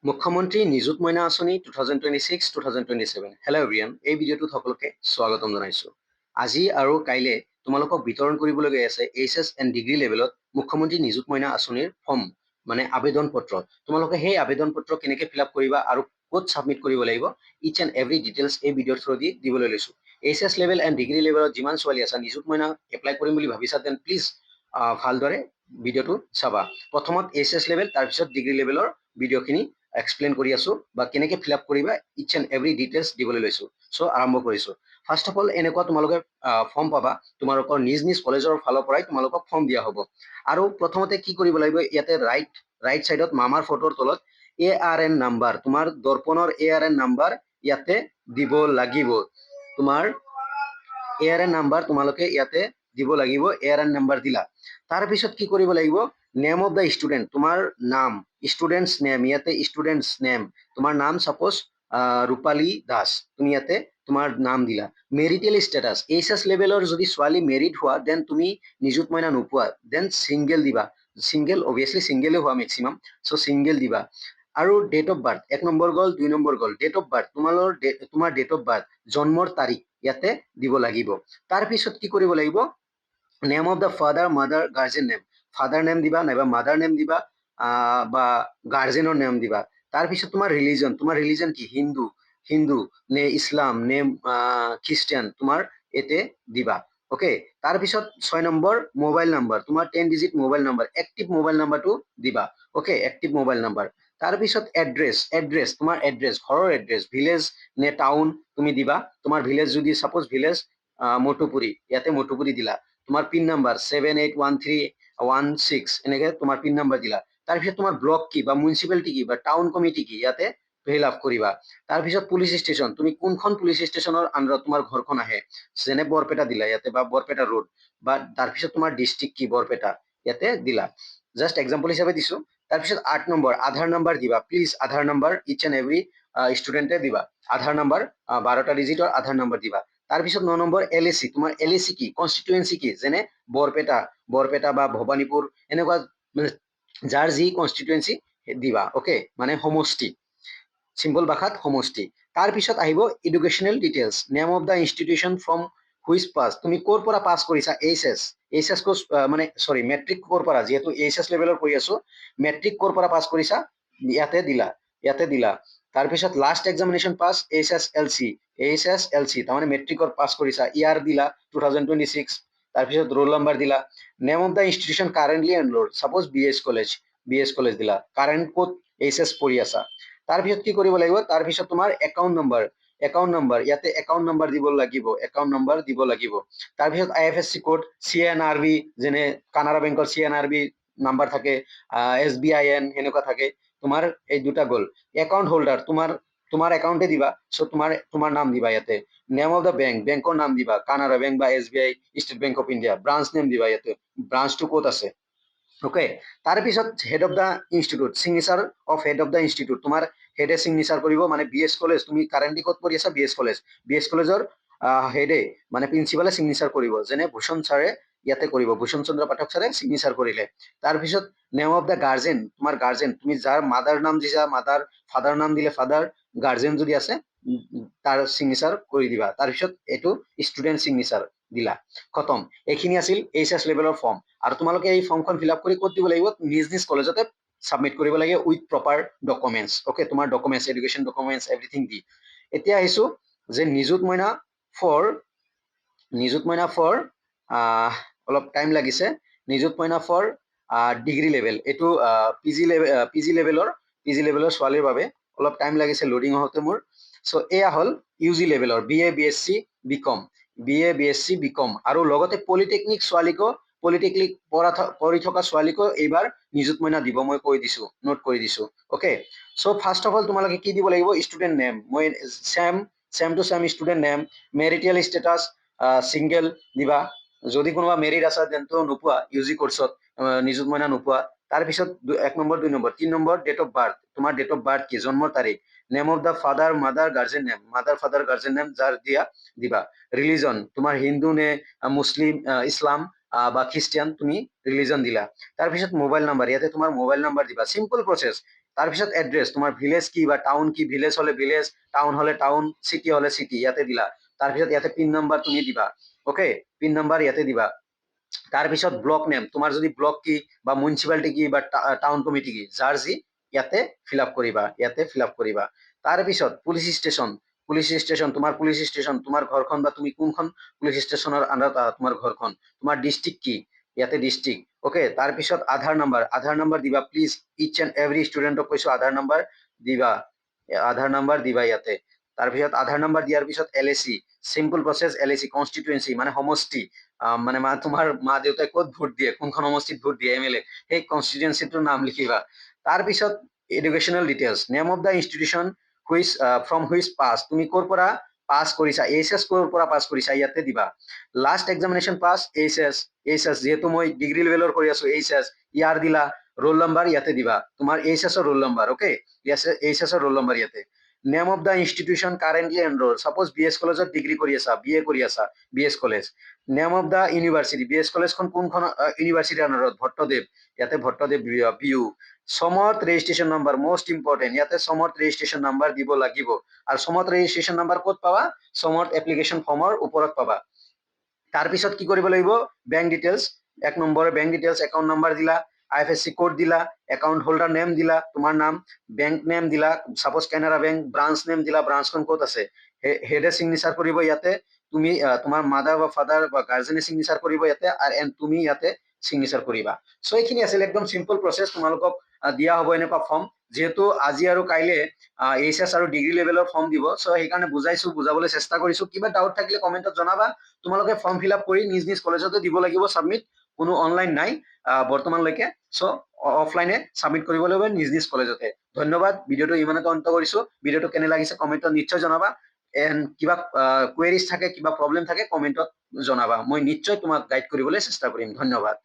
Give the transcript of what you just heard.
মুখ্যমন্ত্ৰী নিযুত মইনা আঁচনি 2026-2027। হেল্ল' এভৰিৱান, এই ভিডিঅ'টোত সকলোকে স্বাগতম জনাইছো। আজি আৰু কাইলে তোমালোকক বিতৰণ কৰিবলগীয়া আছে এইচএছ এণ্ড ডিগ্ৰী লেভেলত মুখ্যমন্ত্ৰী নিযুত মইনা আঁচনিৰ ফৰ্ম মানে আবেদন পত্ৰ। তোমালোকে সেই আবেদন পত্ৰ কেনেকৈ ফিল আপ কৰিবা আৰু ক'ত ছাবমিট কৰিব লাগিব ইচ এণ্ড এভৰি ডিটেইলছ এই ভিডিঅ'ৰ থ্ৰু দি দিবলৈ লৈছো। এইচএছ লেভেল এণ্ড ডিগ্ৰী লেভেলত যিমান ছোৱালী আছা নিযুত মইনা এপ্লাই কৰিম বুলি ভাবিছা দেন প্লিজ ভালদৰে ভিডিঅ'টো চাবা। প্ৰথমত এইচএছ লেভেল তাৰপিছত ডিগ্ৰী লেভেলৰ ভিডিঅ'খিনি এক্সপ্লেইন কৰি আছো বা কেনেকৈ ফিল আপ কৰিবা ইচ এণ্ড এভৰি ডিটেইলছ দিবলৈ লৈছো। চ' আৰম্ভ কৰিছো। ফাৰ্ষ্ট অফ অল এনেকুৱা তোমালোকে ফৰ্ম পাবা, তোমালোকৰ নিজ নিজ কলেজৰ ফালৰ পৰাই তোমালোকক ফৰ্ম দিয়া হ'ব। আৰু প্ৰথমতে কি কৰিব লাগিব, ইয়াতে ৰাইট চাইডত মামাৰ ফটোৰ তলত ARN নাম্বাৰ, তোমাৰ দৰ্পণৰ ARN নাম্বাৰ ইয়াতে দিব লাগিব। তোমাৰ ARN নাম্বাৰ তোমালোকে ইয়াতে দিব লাগিব। ARN নাম্বাৰ দিলা, তাৰপিছত কি কৰিব লাগিব, নেম অফ দ্য ষ্টুডেণ্ট, তোমাৰ নাম, ষ্টুডেণ্টছ নেম, ইয়াতে ষ্টুডেণ্টছ নেম, তোমাৰ নাম সাপোজ ৰূপালী দাস, তুমি ইয়াতে তোমাৰ নাম দিলা। মেৰিটেল ষ্টেটাছ, এইচএছ লেভেলৰ যদি ছোৱালী মেৰিড হোৱা দেন তুমি নিযুত মইনা নোপোৱা, দেন ছিংগেল দিবা। ছিংগেল অভিয়াছলি ছিংগেলে হোৱা মেক্সিমাম, চ' ছিংগেল দিবা। আৰু ডেট অফ বাৰ্থ, 1 নম্বৰ গ'ল, 2 নম্বৰ গ'ল। ডেট অফ বাৰ্থ, তোমাৰ ডেট অফ বাৰ্থ, জন্মৰ তাৰিখ ইয়াতে দিব লাগিব। তাৰপিছত কি কৰিব লাগিব, name of the father mother guardian name, father name দিবা নাইবা মাদাৰ নেম দিবা বা গাৰ্জেনৰ নেম দিবা। তাৰপিছত তোমাৰ ৰিলিজন কি, হিন্দু নে ইছলাম নে খ্ৰীষ্টিয়ান, তোমাৰ এতে দিবা। অ'কে, তাৰপিছত 6 নম্বৰ মোবাইল নাম্বাৰ, তোমাৰ 10 digit mobile number, active mobile নাম্বাৰটো দিবা। Okay, active mobile number. তাৰপিছত এড্ৰেছ, তোমাৰ এড্ৰেছ, ঘৰৰ এড্ৰেছ, ভিলেজ নে টাউন তুমি দিবা। তোমাৰ ভিলেজ যদি সাপোজ ভিলেজ মটুপুৰী, ইয়াতে মটুপুৰী দিলা। তোমাৰ পিন নাম্বাৰ 781316 এনেকে তোমাৰ পিন নাম্বাৰ দিলা। তাৰপিছত তোমাৰ ব্লক কি বা মিউনিচিপালিটি কি বা টাউন কমিটি কি ইয়াতে ফিল আপ কৰিবা। তাৰপিছত পুলিচ ষ্টেচন, তুমি কোনখন পুলিচ ষ্টেচনৰ আণ্ডাৰত তোমাৰ ঘৰখন আহে, যেনে বৰপেটা দিলা ইয়াতে বা বৰপেটা ৰোড, বা তাৰপিছত তোমাৰ ডিষ্ট্ৰিক্ট কি বৰপেটা ইয়াতে দিলা। জাষ্ট এক্সাম্পল হিচাপে দিছো। তাৰপিছত 8 নম্বৰ আধাৰ নাম্বাৰ দিবা। Please Aadhaar number each and every ষ্টুডেণ্টে দিবা। আধাৰ নাম্বাৰ 12টা ডিজিটৰ আধাৰ নাম্বাৰ দিবা। তাৰপিছত 9 নম্বৰ LAC, তোমাৰ LAC কি, কনষ্টিটুৱেঞ্চি কি, যেনে বৰপেটা বা ভবানীপুৰ, এনেকুৱা যাৰ যি কনষ্টিটুৱেঞ্চি দিবা। অ'কে, মানে সমষ্টি, চিম্পল ভাষাত সমষ্টি। তাৰপিছত আহিব educational details, name of the institution from which pass, তুমি ক'ৰ পৰা পাছ কৰিছা, এইচএছ কোৰ্চ মানে চৰি মেট্ৰিক ক'ৰ পৰা, যিহেতু এইচএছ লেভেলৰ কৰি আছো, মেট্ৰিক ক'ৰ পৰা পাছ কৰিছা ইয়াতে দিলা। তাৰপিছত লাষ্ট এক্সামিনেশ্যন পাছ এইচএছএলচি, তাৰমানে মেট্ৰিকৰ পাছ কৰিছা, ইয়াৰ দিলা 2026। তাৰপিছত ৰোল নাম্বাৰ দিলা। Name of the institution currently enrolled, suppose BS college দিলা, কাৰেণ্ট ক'ত এইচএছ পঢ়ি আছা। তাৰপিছত কি কৰিব লাগিব, তাৰপিছত তোমাৰ একাউণ্ট নম্বৰ, ইয়াতে একাউণ্ট নম্বৰ দিব লাগিব। তাৰপিছত IFSC কোড, CNRB, যেনে কানাড়া বেংকৰ CNRB নাম্বাৰ থাকে, SBIN সেনেকুৱা থাকে। তোমাৰ এই দুটা গ'ল। একাউণ্ট হোল্ডাৰ, তোমাৰ একাউণ্টে দিবা, চ' তোমাৰ নাম দিবা ইয়াতে। নেম অফ দ্য বেংকৰ নাম দিবা, কানাড়া বেংক বা SBI, state bank of India, branch name দিবা ইয়াতে, ব্ৰাঞ্চটো ক'ত আছে। অ'কে, তাৰপিছত head of the institute, signature of head of the institute, তোমাৰ হেডে চিগনেচাৰ কৰিব, মানে BS কলেজ, তুমি কাৰেণ্টলি ক'ত পঢ়ি আছা, BS কলেজৰ হেডে মানে প্ৰিন্সিপালে চিগনেচাৰ কৰিব, যেনে ভূষণ ছাৰে ইয়াতে কৰিব, ভূষণ চন্দ্ৰ পাঠক ছাৰে চিগনেচাৰ কৰিলে। তাৰপিছত নেম অফ দ্য গাৰ্জেন, তোমাৰ গাৰ্জেন, তুমি যাৰ মাদাৰ নাম দিছা মাদাৰ, ফাদাৰ নাম দিলে ফাদাৰ, গাৰ্জেন যদি আছে তাৰ চিগনেচাৰ কৰি দিবা। তাৰপিছত এইটো ষ্টুডেণ্ট চিগনেচাৰ দিলা, খতম। এইখিনি আছিল এইচএছ লেভেলৰ ফৰ্ম। আৰু তোমালোকে এই ফৰ্মখন ফিল আপ কৰি ক'ত দিব লাগিব, নিজ কলেজতে ছাবমিট কৰিব লাগে উইথ প্ৰপাৰ ডকুমেণ্টছ। অ'কে, তোমাৰ ডকুমেণ্টছ, এডুকেশ্যন ডকুমেণ্টছ এভৰিথিং দি। এতিয়া আহিছো যে নিযুত মইনা ফৰ অলপ টাইম লাগিছে, নিযুত মইনা ফৰ ডিগ্ৰী লেভেল, এইটো PG লেভেলৰ ছোৱালীৰ বাবে অলপ টাইম লাগিছে লোডিং হওঁতে মোৰ। চ' এয়া হ'ল UG লেভেলৰ BA BSc BCom, আৰু লগতে পলিটেকনিক পঢ়ি থকা ছোৱালীকো এইবাৰ নিযুত মইনা দিব, মই কৈ দিছো, নোট কৰি দিছো। Okay, so' first of all তোমালোকে কি দিব লাগিব, ষ্টুডেণ্ট নেম, মই same to same student name, marital status single দিবা। যদি কোনোবা মেৰিড আছা তেন্তে নোপোৱা, UG কৰ্চত নিযুত মইনা নোপোৱা। তাৰপিছত 1 number 2 number 3 number date of birth, তোমাৰ ডেট অফ বাৰ্থ কি, জন্মৰ তাৰিখ। Name of the father mother guardian name, father guardian name যাৰ দিবা। ৰিলিজন, তোমাৰ হিন্দু নে মুছলিম, ইছলাম বা খ্ৰীষ্টিয়ান, তুমি ৰিলিজন দিলা। তাৰপিছত মোবাইল নাম্বাৰ, ইয়াতে তোমাৰ মোবাইল নাম্বাৰ দিবা, চিম্পল প্ৰচেছ। তাৰপিছত এড্ৰেছ, তোমাৰ ভিলেজ কি বা টাউন কি, ভিলেজ হলে ভিলেজ, টাউন হলে টাউন, চিটি হলে চিটি, ইয়াতে দিলা। তাৰপিছত ইয়াতে পিন নম্বৰ তুমি দিবা, অ'কে, পিন নম্বৰ ইয়াতে দিবা। তাৰপিছত ব্লক নেম, তোমাৰ যদি ব্লক কি বা মিউনিচিপালিটি কি বা টাউন কমিটি কি, যাৰ যি ইয়াতে ফিল আপ কৰিবা, ইয়াতে ফিল আপ কৰিবা। তাৰপিছত পুলিচ ষ্টেচন, তোমাৰ পুলিচ ষ্টেচন, তোমাৰ ঘৰখন বা তুমি কোনখন পুলিচ ষ্টেচনৰ আণ্ডাৰত তোমাৰ ঘৰখন, তোমাৰ ডিষ্ট্ৰিক্ট কি, ইয়াতে ডিষ্ট্ৰিক্ট, অ'কে। তাৰপিছত আধাৰ নম্বৰ দিবা প্লিজ, ইচ এণ্ড এভৰি ষ্টুডেণ্টক কৈছো আধাৰ নম্বৰ দিবা, ইয়াতে। তাৰপিছত আধাৰ নম্বৰ দিয়াৰ পিছত LAC, simple process, LAC constituency মানে সমষ্টি, মানে তোমাৰ মা দেউতাই ক'ত ভোট দিয়ে, কোনখন সমষ্টিত ভোট দিয়ে MLA, সেই কনষ্টিটুৱেঞ্চিটোৰ নাম লিখিবা। তাৰপিছত educational details, name of the institution which from which pass, তুমি ক'ৰ পৰা পাছ কৰিছা, HS ক'ৰ পৰা পাছ কৰিছা ইয়াতে দিবা। লাষ্ট এক্সামিনেশ্যন পাছ HS, যিহেতু মই ডিগ্ৰী লেভেলৰ কৰি আছো HS, ইয়াৰ দিলা। ৰোল নম্বৰ ইয়াতে দিবা, তোমাৰ HS ৰ ৰোল নম্বৰ, অ'কে, HS ৰ ৰোল নম্বৰ ইয়াতে। Name of the institution currently enrol, suppose BS কলেজত ডিগ্ৰী কৰি আছা, BA কৰি আছা, BS college. Name of the university, BS কলেজখন কোনখন ইউনিভাৰ্চিটিৰ আণ্ডাৰত, ভট্টদেৱ, ইয়াতে ভট্টদেৱ BU। সমত ৰেজিষ্ট্ৰেশ্যন নম্বৰ, মষ্ট ইম্পৰ্টেণ্ট, ইয়াতে সমত ৰেজিষ্ট্ৰেশ্যন নম্বৰ দিব লাগিব। আৰু সমত ৰেজিষ্ট্ৰেশ্যন নম্বৰ ক'ত পাবা, সমত এপ্লিকেশ্যন ফৰ্মৰ ওপৰত পাবা। তাৰপিছত কি কৰিব লাগিব, বেংক ডিটেইলছ, 1 নম্বৰৰ বেংক ডিটেইলছ, একাউণ্ট নম্বৰ দিলা, IFSC কোড দিলা, একাউণ্ট হোল্ডাৰ নেম দিলা, তোমাৰ নাম, বেংক নেম দিলা, suppose Canara bank, branch name দিলা, ব্ৰাঞ্চখন ক'ত আছে, হেডে চিগনেচাৰ কৰিব ইয়াতে, তুমি তোমাৰ মাদাৰ বা ফাদাৰ বা গাৰ্জেনে চিগনেচাৰ কৰিব ইয়াতে, আৰু তুমি ইয়াতে চিগনেচাৰ কৰিবা। চ' এইখিনি আছিল একদম চিম্পল প্ৰচেছ, তোমালোকক দিয়া হ'ব এনেকুৱা ফৰ্ম। যিহেতু আজি আৰু কাইলে HS আৰু ডিগ্ৰী লেভেলৰ ফৰ্ম দিব, চ' সেইকাৰণে বুজাবলৈ চেষ্টা কৰিছো। কিবা ডাউট থাকিলে কমেণ্টত জনাবা। তোমালোকে ফৰ্ম ফিল আপ কৰি নিজ নিজ কলেজতে দিব লাগিব ছাবমিট, কোনো অনলাইন নাই বৰ্তমানলৈকে, চ' অফলাইনে ছাবমিট কৰিব লাগিব নিজ নিজ কলেজতে। ধন্যবাদ, ভিডিঅ'টো ইমানতে অন্ত কৰিছো। ভিডিঅ'টো কেনে লাগিছে কমেণ্টত নিশ্চয় জনাবা। এণ্ড কিবা কুৱেৰিজ থাকে, কিবা প্ৰব্লেম থাকে কমেণ্টত জনাবা, মই নিশ্চয় তোমাক গাইড কৰিবলৈ চেষ্টা কৰিম। ধন্যবাদ।